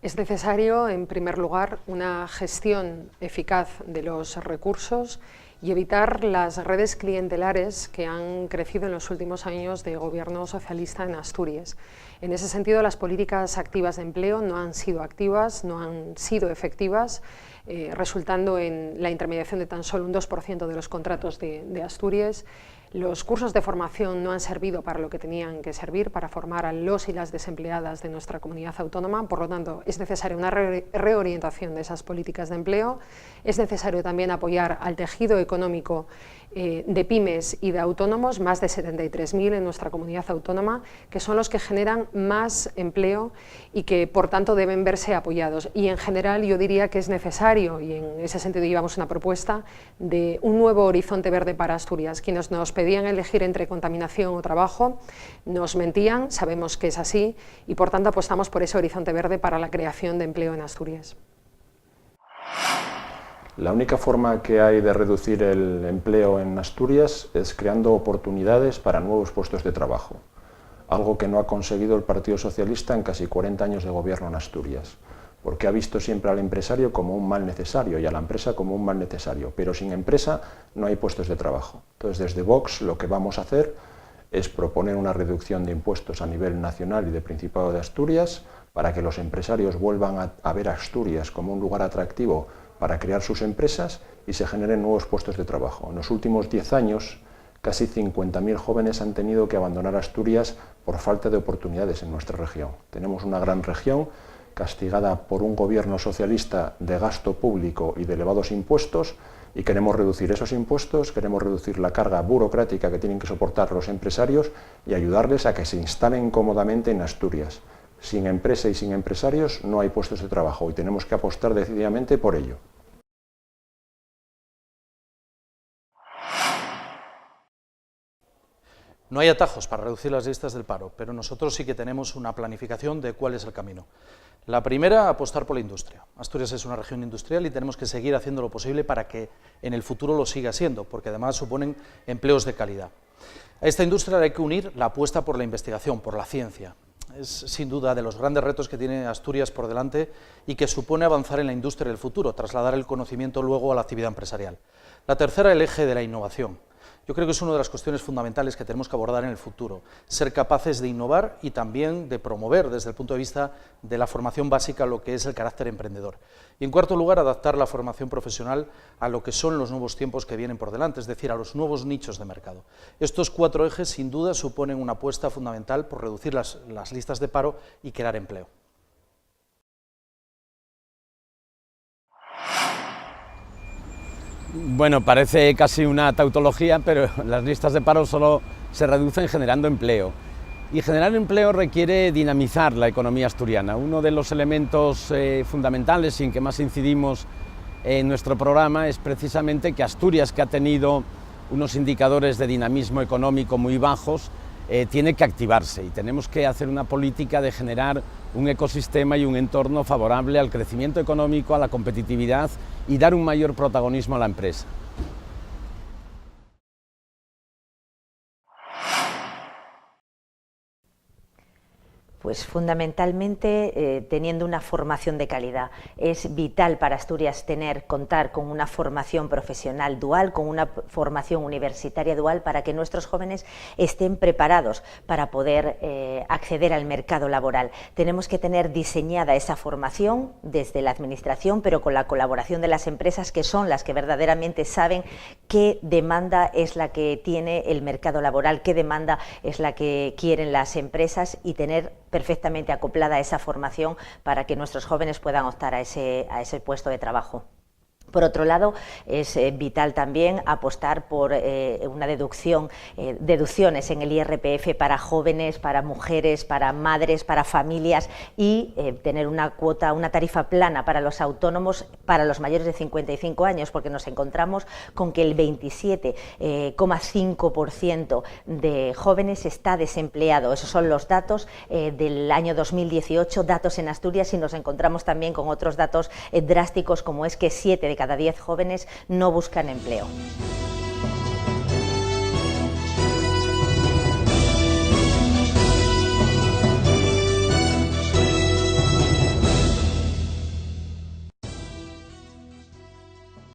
Es necesario, en primer lugar, una gestión eficaz de los recursos y evitar las redes clientelares que han crecido en los últimos años de gobierno socialista en Asturias. En ese sentido, las políticas activas de empleo no han sido activas, no han sido efectivas, resultando en la intermediación de tan solo un 2% de los contratos de Asturias. Los cursos de formación no han servido para lo que tenían que servir, para formar a los y las desempleadas de nuestra comunidad autónoma. Por lo tanto, es necesaria una reorientación de esas políticas de empleo. Es necesario también apoyar al tejido económico de pymes y de autónomos, más de 73.000 en nuestra comunidad autónoma, que son los que generan más empleo y que, por tanto, deben verse apoyados. Y, en general, yo diría que es necesario, y en ese sentido llevamos una propuesta, de un nuevo horizonte verde para Asturias. Quienes nos pedían elegir entre contaminación o trabajo nos mentían, sabemos que es así, y, por tanto, apostamos por ese horizonte verde para la creación de empleo en Asturias. La única forma que hay de reducir el empleo en Asturias es creando oportunidades para nuevos puestos de trabajo, algo que no ha conseguido el Partido Socialista en casi 40 años de gobierno en Asturias, porque ha visto siempre al empresario como un mal necesario y a la empresa como un mal necesario, pero sin empresa no hay puestos de trabajo. Entonces, desde Vox lo que vamos a hacer es proponer una reducción de impuestos a nivel nacional y de Principado de Asturias para que los empresarios vuelvan a ver a Asturias como un lugar atractivo para crear sus empresas y se generen nuevos puestos de trabajo. En los últimos 10 años, casi 50.000 jóvenes han tenido que abandonar Asturias por falta de oportunidades en nuestra región. Tenemos una gran región castigada por un gobierno socialista de gasto público y de elevados impuestos, y queremos reducir esos impuestos, queremos reducir la carga burocrática que tienen que soportar los empresarios y ayudarles a que se instalen cómodamente en Asturias. Sin empresa y sin empresarios no hay puestos de trabajo y tenemos que apostar decididamente por ello. No hay atajos para reducir las listas del paro, pero nosotros sí que tenemos una planificación de cuál es el camino. La primera, apostar por la industria. Asturias es una región industrial y tenemos que seguir haciendo lo posible para que en el futuro lo siga siendo, porque además suponen empleos de calidad. A esta industria hay que unir la apuesta por la investigación, por la ciencia. Es sin duda de los grandes retos que tiene Asturias por delante y que supone avanzar en la industria del futuro, trasladar el conocimiento luego a la actividad empresarial. La tercera, el eje de la innovación. Yo creo que es una de las cuestiones fundamentales que tenemos que abordar en el futuro, ser capaces de innovar y también de promover desde el punto de vista de la formación básica lo que es el carácter emprendedor. Y en cuarto lugar, adaptar la formación profesional a lo que son los nuevos tiempos que vienen por delante, es decir, a los nuevos nichos de mercado. Estos cuatro ejes sin duda suponen una apuesta fundamental por reducir las listas de paro y crear empleo. Bueno, parece casi una tautología, pero las listas de paro solo se reducen generando empleo. Y generar empleo requiere dinamizar la economía asturiana. Uno de los elementos fundamentales y en que más incidimos en nuestro programa es precisamente que Asturias, que ha tenido unos indicadores de dinamismo económico muy bajos, tiene que activarse y tenemos que hacer una política de generar un ecosistema y un entorno favorable al crecimiento económico, a la competitividad y dar un mayor protagonismo a la empresa. Pues fundamentalmente teniendo una formación de calidad. Es vital para Asturias contar con una formación profesional dual, con una formación universitaria dual, para que nuestros jóvenes estén preparados para poder acceder al mercado laboral. Tenemos que tener diseñada esa formación desde la administración, pero con la colaboración de las empresas, que son las que verdaderamente saben qué demanda es la que tiene el mercado laboral, qué demanda es la que quieren las empresas, y tener perfectamente acoplada esa formación para que nuestros jóvenes puedan optar a ese puesto de trabajo. Por otro lado, es vital también apostar por una deducciones en el IRPF para jóvenes, para mujeres, para madres, para familias, y tener una tarifa plana para los autónomos, para los mayores de 55 años, porque nos encontramos con que el 27,5% de jóvenes está desempleado. Esos son los datos del año 2018, datos en Asturias, y nos encontramos también con otros datos drásticos, como es que 7 de cada 10 jóvenes no buscan empleo.